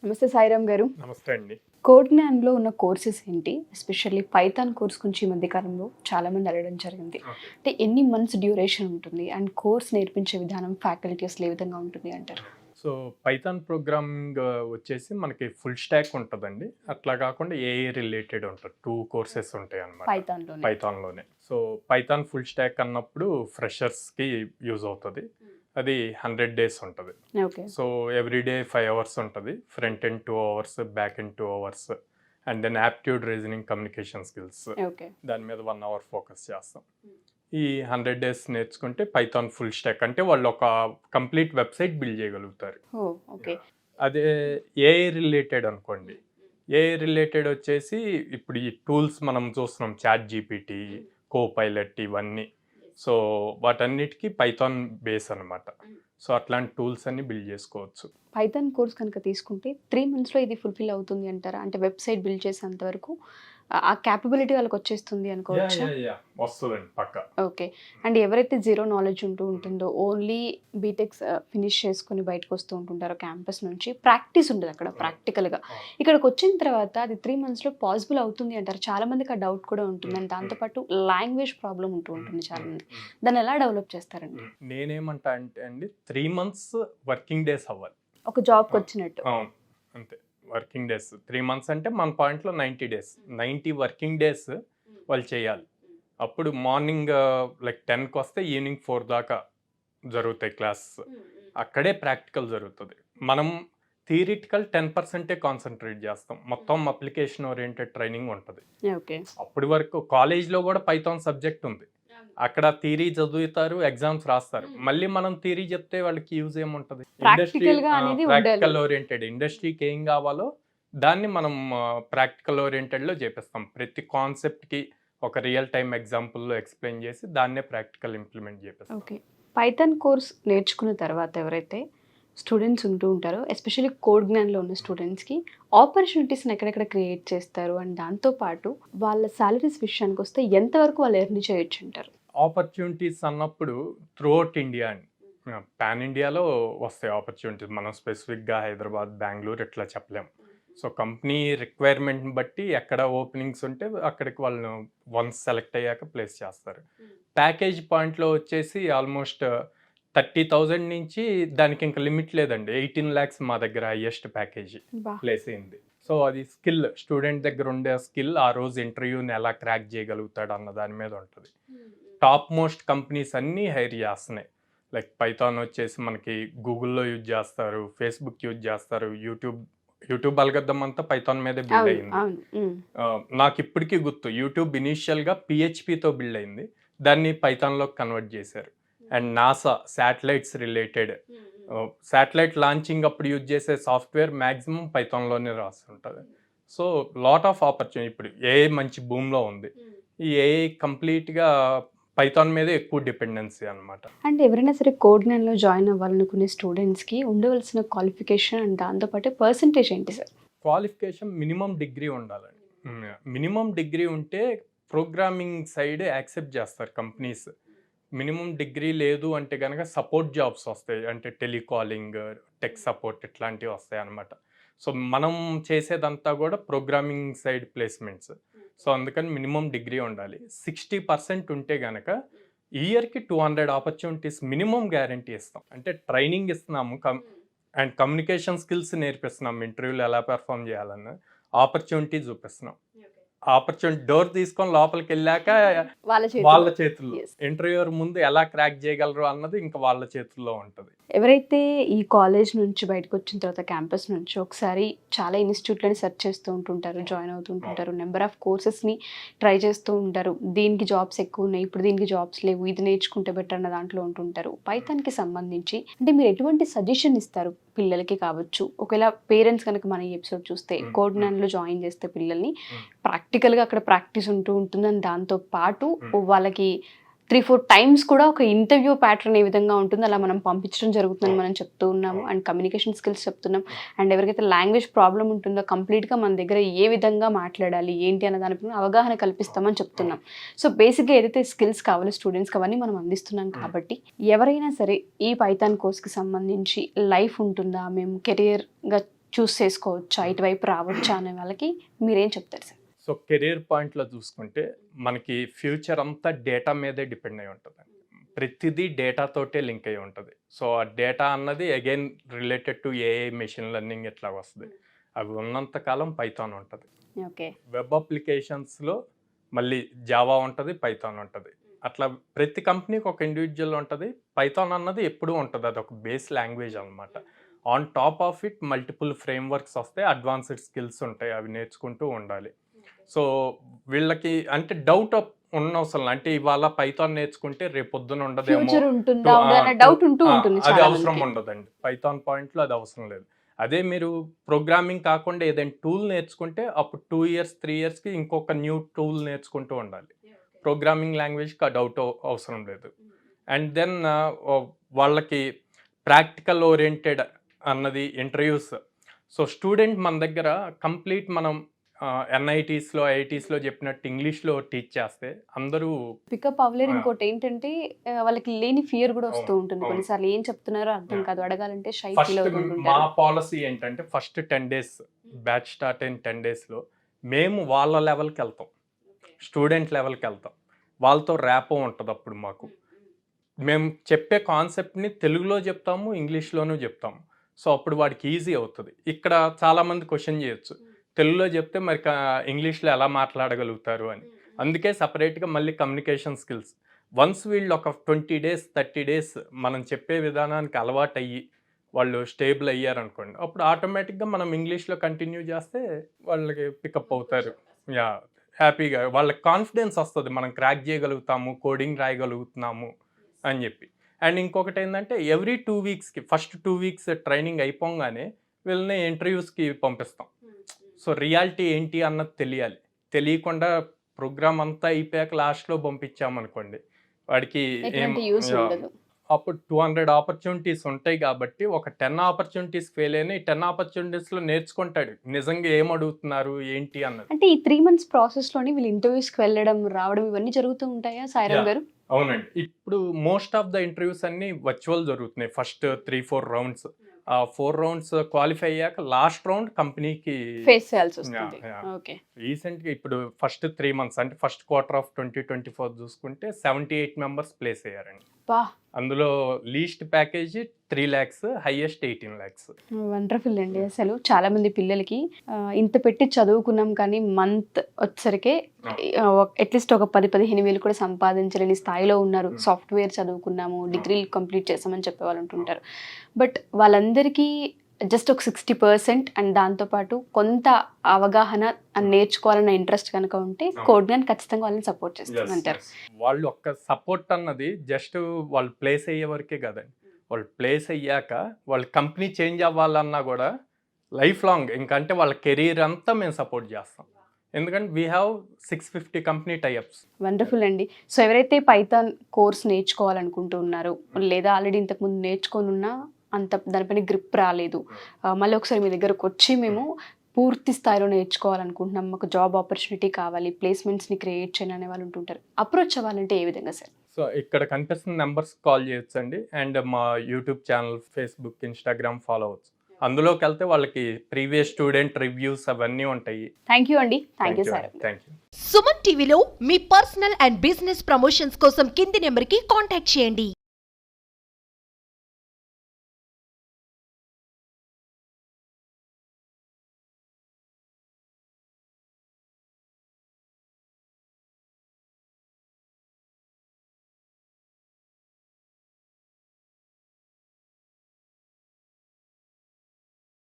నమస్తే సాయిరామ్ గారు. నమస్తే అండి. కోడ్ జ్ఞాన్‌లో ఉన్న కోర్సెస్ ఏంటి? ఎస్పెషల్లీ పైథాన్ కోర్స్ గురించి ఈ మధ్య కాలంలో చాలామంది అడగడం జరిగింది. ఓకే. అంటే ఎన్ని మంత్స్ డ్యూరేషన్ ఉంటుంది? అండ్ కోర్స్ నేర్పించే విధానం ఫ్యాకల్టీ అసలు ఏ విధంగా ఉంటుంది అంటారు? సో, పైథాన్ ప్రోగ్రామింగ్ వచ్చేసి మనకి ఫుల్ స్టాక్ ఉంటదండి. అట్లా కాకుండా ఏఐ రిలేటెడ్ ఉంటది. 2 కోర్సెస్ ఉంటాయన్నమాట పైథాన్‌లోనే. పైథాన్‌లోనే. సో, పైథాన్ ఫుల్ స్టాక్ అన్నప్పుడు ఫ్రెషర్స్‌కి యూజ్ అవుతది. అది 100 డేస్ ఉంటది. Okay. So, every day 5 hours ఉంటది. Front end 2 hours, back end 2 hours and then aptitude, reasoning, communication skills okay. దాని మీద 1 అవర్ ఫోకస్ చేస్తాం. ఈ 100 డేస్ నేర్చుకుంటే పైథాన్ ఫుల్ స్టాక్ అంటే వాళ్ళు ఒక కంప్లీట్ వెబ్సైట్ బిల్డ్ చేయగలుగుతారు. ఓహ్! ఓకే. అదే ఏఐ రిలేటెడ్ అనుకోండి. ఏఐ రిలేటెడ్ వచ్చేసి ఇప్పుడు ఈ టూల్స్ మనం చూస్తున్నాం చాట్ జీపీటీ, కోపైలట్ ఇవన్నీ. సో వాటన్నిటికీ పైథాన్ బేస్ అనమాట. సో అట్లాంటి టూల్స్ అన్ని బిల్డ్ చేసుకోవచ్చు. పైథాన్ కోర్స్ కనుక తీసుకుంటే 3 మంత్స్‌లో ఇది ఫుల్‌ఫిల్ అవుతుంది అంటారా? అంటే వెబ్‌సైట్ బిల్డ్ చేసేంత వరకు ఆ కేపబిలిటీ వాళ్ళకి వచ్చేస్తుంది అనుకోవచ్చా? వస్తుందండి పక్క. ఓకే. అండ్ ఎవరైతే జీరో నాలెడ్జ్ ఉంటుందో ఓన్లీ బీటెక్స్ ఫినిష్ చేసుకొని బయటకు వస్తూ ఉంటుంటారో క్యాంపస్ నుంచి ప్రాక్టీస్ ఉండదు అక్కడ ప్రాక్టికల్‌గా. ఇక్కడికి వచ్చిన తర్వాత అది 3 మంత్స్‌లో పాసిబుల్ అవుతుంది అంటారు. చాలా మందికి ఆ డౌట్ కూడా ఉంటుంది. అండ్ దాంతోపాటు లాంగ్వేజ్ ప్రాబ్లమ్ ఉంటుంది చాలా మంది. దాన్ని ఎలా డెవలప్ చేస్తారండి? నేనేమంటా అంటే అండి 3 మంత్స్ వర్కింగ్ డేస్ అవ్వాలి. ఒక జాబ్‌కి వచ్చినట్టు. అవును. అంతే. వర్కింగ్ డేస్ 3 మంత్స్ అంటే మన పాయింట్లో 90 డేస్. 90 వర్కింగ్ డేస్ వాళ్ళు చేయాలి. అప్పుడు మార్నింగ్ లైక్ 10కి వస్తే ఈవినింగ్ 4 దాకా జరుగుతాయి క్లాస్. అక్కడే ప్రాక్టికల్ జరుగుతుంది. మనం థియరిటికల్ 10% కాన్సన్ట్రేట్ చేస్తాం. మొత్తం అప్లికేషన్ ఓరియంటెడ్ ట్రైనింగ్ ఉంటుంది. ఓకే. అప్పటి వరకు కాలేజ్లో కూడా పైథాన్ సబ్జెక్ట్ ఉంది. అక్కడ థియరీ చదువుతారు, ఎగ్జామ్స్ రాస్తారు. మళ్ళీ మనం థియరీ చెప్తే వాళ్ళకి యూజ్ ఏముంటుంది? ప్రాక్టికల్ ఓరియంటెడ్ ఇండస్ట్రీకి ఏం కావాలో దాన్ని మనం ప్రాక్టికల్ ఓరియంటెడ్లో చేపిస్తాం. ప్రతి కాన్సెప్ట్కి ఒక రియల్ టైమ్ ఎగ్జాంపుల్లో ఎక్స్ప్లెయిన్ చేసి దాన్నే ప్రాక్టికల్ ఇంప్లిమెంట్ చేపిస్తాం. ఓకే. పైథాన్ కోర్స్ నేర్చుకున్న తర్వాత ఎవరైతే స్టూడెంట్స్ ఉంటూ ఉంటారో ఎస్పెషల్లీ కోడ్ జ్ఞాన్లో ఉన్న స్టూడెంట్స్కి ఆపర్చునిటీస్ని ఎక్కడెక్కడ క్రియేట్ చేస్తారు అండ్ దాంతోపాటు వాళ్ళ సాలరీస్ విషయానికి వస్తే ఎంతవరకు వాళ్ళు ఎర్న్ చేయొచ్చు అంటారు? ఆపర్చునిటీస్ అన్నప్పుడు త్రూఅవుట్ ఇండియా అండి. పాన్ ఇండియాలో వస్తాయి ఆపర్చునిటీస్. మనం స్పెసిఫిక్గా హైదరాబాద్, బెంగళూరు ఇట్లా చెప్పలేం. సో కంపెనీ రిక్వైర్మెంట్ని బట్టి ఎక్కడ ఓపెనింగ్స్ ఉంటే అక్కడికి వాళ్ళను వన్స్ సెలెక్ట్ అయ్యాక ప్లేస్ చేస్తారు. ప్యాకేజ్ పాయింట్లో వచ్చేసి ఆల్మోస్ట్ 30,000 నుంచి దానికి ఇంకా లిమిట్ లేదండి. 18 lakhs మా దగ్గర హైయెస్ట్ ప్యాకేజీ ప్లేస్ అయింది. సో అది స్కిల్, స్టూడెంట్ దగ్గర ఉండే స్కిల్ ఆ రోజు ఇంటర్వ్యూని ఎలా క్రాక్ చేయగలుగుతాడు అన్న దాని మీద ఉంటుంది. టాప్ మోస్ట్ కంపెనీస్ అన్నీ హైర్ చేస్తున్నాయి. లైక్ పైథాన్ వచ్చేసి మనకి గూగుల్లో యూజ్ చేస్తారు, ఫేస్బుక్ యూజ్ చేస్తారు, యూట్యూబ్ అల్గోరిథం అంతా పైథాన్ మీదే బిల్డ్ అయింది. నాకు ఇప్పటికీ గుర్తు, యూట్యూబ్ ఇనీషియల్గా పిహెచ్పితో బిల్డ్ అయింది, దాన్ని పైథాన్లో కన్వర్ట్ చేశారు. And NASA satellites related satellite launching అప్పుడు యూజ్ చేసే సాఫ్ట్వేర్ మ్యాక్సిమం పైథాన్లోనే రాస్తుంటుంది. So lot of opportunity. ఇప్పుడు ఏఐ మంచి భూమిలో ఉంది. ఈ ఏఐ కంప్లీట్గా పైథాన్ మీద ఎక్కువ డిపెండెన్సీ అనమాట. అంటే ఎవరైనా సరే కోడ్ జ్ఞాన్లో జాయిన్ అవ్వాలనుకునే స్టూడెంట్స్కి ఉండవలసిన క్వాలిఫికేషన్ అండ్ దాంతోపాటు పర్సంటేజ్ ఏంటి సార్? క్వాలిఫికేషన్ మినిమం డిగ్రీ ఉండాలండి. మినిమం డిగ్రీ ఉంటే ప్రోగ్రామింగ్ సైడ్ యాక్సెప్ట్ చేస్తారు కంపెనీస్. మినిమం డిగ్రీ లేదు అంటే కనుక సపోర్ట్ జాబ్స్ వస్తాయి. అంటే టెలికాలింగ్, టెక్ సపోర్ట్ ఇట్లాంటివి వస్తాయి అన్నమాట. సో మనం చేసేదంతా కూడా ప్రోగ్రామింగ్ సైడ్ ప్లేస్మెంట్స్. సో అందుకని మినిమం డిగ్రీ ఉండాలి. 60% ఉంటే కనుక ఇయర్కి 200 ఆపర్చునిటీస్ మినిమం గ్యారంటీ ఇస్తాం. అంటే ట్రైనింగ్ ఇస్తున్నాము అండ్ కమ్యూనికేషన్ స్కిల్స్ నేర్పిస్తున్నాం. ఇంటర్వ్యూలో ఎలా పెర్ఫామ్ చేయాలన్న ఆపర్చునిటీ చూపిస్తున్నాం. ఆపర్చునిటీ డోర్ తీసుకొని లోపలికి వెళ్ళాక వాళ్ళ చేతుల్లో, ఇంటర్వ్యూర్ ముందు ఎలా క్రాక్ చేయగలరు అన్నది ఇంకా వాళ్ళ చేతుల్లో ఉంటుంది. ఎవరైతే ఈ కాలేజ్ నుంచి బయటకు వచ్చిన తర్వాత క్యాంపస్ నుంచి ఒకసారి చాలా ఇన్స్టిట్యూట్లని సెర్చ్ చేస్తూ ఉంటుంటారు, జాయిన్ అవుతుంటుంటారు, నెంబర్ ఆఫ్ కోర్సెస్ని ట్రై చేస్తూ ఉంటారు. దీనికి జాబ్స్ ఎక్కువ ఉన్నాయి, ఇప్పుడు దీనికి జాబ్స్ లేవు, ఇది నేర్చుకుంటే బెటర్ అన్న దాంట్లో ఉంటుంటారు. పైథాన్కి సంబంధించి అంటే మీరు ఎటువంటి సజెషన్ ఇస్తారు పిల్లలకి కావచ్చు? ఒకవేళ పేరెంట్స్ కనుక మన ఈ ఎపిసోడ్ చూస్తే కోడ్ జ్ఞాన్లో జాయిన్ చేస్తే పిల్లల్ని ప్రాక్టికల్గా అక్కడ ప్రాక్టీస్ ఉంటూ ఉంటుందని దాంతో పాటు వాళ్ళకి 3-4 టైమ్స్ కూడా ఒక ఇంటర్వ్యూ ప్యాటర్న్ ఏ విధంగా ఉంటుందో అలా మనం పంపించడం జరుగుతుందని మనం చెప్తూ ఉన్నాము. అండ్ కమ్యూనికేషన్ స్కిల్స్ చెప్తున్నాం. అండ్ ఎవరికైతే లాంగ్వేజ్ ప్రాబ్లం ఉంటుందో కంప్లీట్గా మన దగ్గర ఏ విధంగా మాట్లాడాలి ఏంటి అన్న దానిపైన అవగాహన కల్పిస్తామని చెప్తున్నాం. సో బేసిక్గా ఏదైతే స్కిల్స్ కావాలో స్టూడెంట్స్కి అవన్నీ మనం అందిస్తున్నాం. కాబట్టి ఎవరైనా సరే ఈ పైథాన్ కోర్స్కి సంబంధించి లైఫ్ ఉంటుందా, మేము కెరియర్గా చూస్ చేసుకోవచ్చా, ఇటువైపు రావచ్చా అనే వాళ్ళకి మీరేం చెప్తారు సార్? సో కెరీర్ పాయింట్లో చూసుకుంటే మనకి ఫ్యూచర్ అంతా డేటా మీదే డిపెండ్ అయి ఉంటుంది. ప్రతిదీ డేటాతోటే లింక్ అయి ఉంటుంది. సో ఆ డేటా అన్నది again related to AI, machine learning ఇట్లా వస్తుంది. అవి ఉన్నంత కాలం పైథాన్ ఉంటుంది. ఓకే. వెబ్ అప్లికేషన్స్లో మళ్ళీ జావా ఉంటుంది, పైథాన్ ఉంటుంది. అట్లా ప్రతి కంపెనీకి ఒక ఇండివిజువల్ ఉంటుంది. పైథాన్ అన్నది ఎప్పుడూ ఉంటుంది, అది ఒక బేస్ లాంగ్వేజ్ అనమాట. On top of it multiple frameworks వస్తాయి, అడ్వాన్స్డ్ స్కిల్స్ ఉంటాయి, అవి నేర్చుకుంటూ ఉండాలి. సో వీళ్ళకి అంటే డౌట్ ఉన్నవసరం, అంటే ఇవాళ పైథాన్ నేర్చుకుంటే రేపు పొద్దున ఉండదేమో, ఫ్యూచర్ ఉంటుందా అనే డౌట్ ఉంటూ ఉంటుంది అది చాలా అవసరం మందికి. ఉండదండి. పైథాన్ పాయింట్లో అది అవసరం లేదు. అదే మీరు ప్రోగ్రామింగ్ కాకుండా ఏదైనా టూల్ నేర్చుకుంటే అప్పుడు 2 years 3 yearsకి ఇంకొక న్యూ టూల్ నేర్చుకుంటూ ఉండాలి. ప్రోగ్రామింగ్ లాంగ్వేజ్కి ఆ డౌట్ అవసరం లేదు. అండ్ దెన్ వాళ్ళకి ప్రాక్టికల్ ఓరియంటెడ్ అన్నది ఇంటర్వ్యూస్. సో స్టూడెంట్ మన దగ్గర కంప్లీట్ మనం ఎన్ఐటీస్లో, ఐఐటీస్లో చెప్పినట్టు ఇంగ్లీష్లో టీచ్ చేస్తే అందరూ పికప్ అవ్వలేరు. ఇంకోటి ఏంటంటే వాళ్ళకి లేని ఫియర్ కూడా వస్తూ అవును, ఉంటుంది. అవును. కొన్నిసార్లు ఏం చెప్తున్నారో అర్థం కాదు, అడగాలంటే షై ఫీల్ ఫస్ట్ మా అవుతుంటారు. పాలసీ ఏంటంటే ఫస్ట్ 10 days బ్యాచ్ స్టార్ట్ అయిన 10 daysలో మేము వాళ్ళ లెవెల్కి వెళ్తాం, స్టూడెంట్ లెవెల్కి వెళ్తాం, వాళ్ళతో ర్యాపో ఉంటుంది. అప్పుడు మాకు మేము చెప్పే కాన్సెప్ట్ని తెలుగులో చెప్తాము, ఇంగ్లీష్లోనూ చెప్తాము. సో అప్పుడు వాడికి ఈజీ అవుతుంది. ఇక్కడ చాలామంది క్వశ్చన్ చేయొచ్చు, తెలుగులో చెప్తే మరి ఇంగ్లీష్లో ఎలా మాట్లాడగలుగుతారు అని. అందుకే సపరేట్గా మళ్ళీ కమ్యూనికేషన్ స్కిల్స్. వన్స్ వీళ్ళు ఒక 20 days 30 days మనం చెప్పే విధానానికి అలవాటు అయ్యి వాళ్ళు స్టేబుల్ అయ్యారనుకోండి, అప్పుడు ఆటోమేటిక్గా మనం ఇంగ్లీష్లో కంటిన్యూ చేస్తే వాళ్ళకి పికప్ అవుతారు. యా, హ్యాపీగా వాళ్ళకి కాన్ఫిడెన్స్ వస్తుంది, మనం క్రాక్ చేయగలుగుతాము, కోడింగ్ రాయగలుగుతున్నాము అని చెప్పి. అండ్ ఇంకొకటి ఏంటంటే ఎవ్రీ 2 weeksకి ఫస్ట్ 2 weeks ట్రైనింగ్ అయిపోగానే వీళ్ళని ఇంటర్వ్యూస్కి పంపిస్తాం. సో రియాలిటీ ఏంటి అన్నది తెలియకుండా ప్రోగ్రామ్ అంతా అయిపోయాక లాస్ట్లో పంపించామనుకోండి, వాడికి ఎటువంటి యూస్ ఉండదు. అప్పుడు 200 ఆపర్చునిటీస్ ఉంటాయి కాబట్టి ఒక 10 ఆపర్చునిటీస్ ఫెయిల్ అయినా ఈ 10 ఆపర్చునిటీస్లో నేర్చుకుంటాడు నిజంగా ఏం అడుగుతున్నారు ఏంటి అన్నది. అంటే ఈ 3 months ప్రాసెస్లోని వీళ్ళు ఇంటర్వ్యూస్కి వెళ్ళడం, రావడం ఇవన్నీ జరుగుతూ ఉంటాయా సాయిరామ్ గారు? అవునండి. ఇప్పుడు మోస్ట్ ఆఫ్ ద ఇంటర్వ్యూస్ అన్ని వర్చువల్ జరుగుతున్నాయి. ఫస్ట్ 3-4 rounds, ఆ 4 rounds క్వాలిఫై అయ్యాక లాస్ట్ రౌండ్ కంపెనీకి ఫేస్ చేయాల్సి వస్తుంది. ఓకే. రీసెంట్గా ఇప్పుడు ఫస్ట్ 3 months అంటే ఫస్ట్ క్వార్టర్ ఆఫ్ 2024 చూసుకుంటే 78 members ప్లేస్ అయ్యారండి. బా, అందులో least package 3 lakhs, highest 18 lakhs. Wonderful అండి. అసలు చాలా మంది పిల్లలకి ఇంత పెట్టి చదువుకున్నాం కానీ మంత్ వచ్చేసరికి అట్లీస్ట్ ఒక 10-15 వేలు కూడా సంపాదించలేని స్థాయిలో ఉన్నారు. సాఫ్ట్వేర్ చదువుకున్నాము, డిగ్రీలు కంప్లీట్ చేసామని చెప్పే వాళ్ళు ఉంటుంటారు. బట్ వాళ్ళందరికీ జస్ట్ ఒక 60% అండ్ దాంతోపాటు కొంత అవగాహన నేర్చుకోవాలన్న ఇంట్రెస్ట్ కనుక ఉంటే కోడ్ గన్ ఖచ్చితంగా వాళ్ళని సపోర్ట్ చేస్తామంటారు. వాళ్ళు ఒక్క సపోర్ట్ అన్నది జస్ట్ వాళ్ళు ప్లేస్ అయ్యే వరకే కదండి. వాళ్ళు ప్లేస్ అయ్యాక వాళ్ళ కంపెనీ చేంజ్ అవ్వాలన్నా కూడా లైఫ్ లాంగ్ ఇంకంటే వాళ్ళ కెరీర్ అంతా మేము సపోర్ట్ చేస్తాం. ఎందుకంటే we have 650 company tie-ups. Wonderful అండి. సో ఎవరైతే పైథాన్ కోర్స్ నేర్చుకోవాలనుకుంటూ ఉన్నారో, లేదా ఆల్రెడీ ఇంతకుముందు నేర్చుకొని ఉన్నా అంత దానిపైన గ్రిప్ రాలేదు, మళ్ళీ ఒకసారి మీ దగ్గరకు వచ్చి మేము పూర్తి స్థాయిలో నేర్చుకోవాలనుకుంటున్నాం, మాకు జాబ్ ఆపర్చునిటీ కావాలి, ప్లేస్మెంట్స్ని క్రియేట్ చేయాలి అనే వాళ్ళు ఉంటుంటారు, అప్రోచ్ అవ్వాలంటే ఏ విధంగా సార్? సో ఇక్కడ కనిపిస్తున్న నెంబర్స్ కాల్ చేయొచ్చండి. అండ్ మా YouTube channel, Facebook, Instagram follow అవ్వచ్చు. అందులోకి వెళ్తే వాళ్ళకి ప్రీవియస్ స్టూడెంట్ రివ్యూస్ అవన్నీ ఉంటాయి. థ్యాంక్ యూ అండి. Thank you sir. Thank you. Suman టీవీలో మీ పర్సనల్ అండ్ బిజినెస్ ప్రమోషన్స్ కోసం కింది నెంబర్కి కాంటాక్ట్ చేయండి.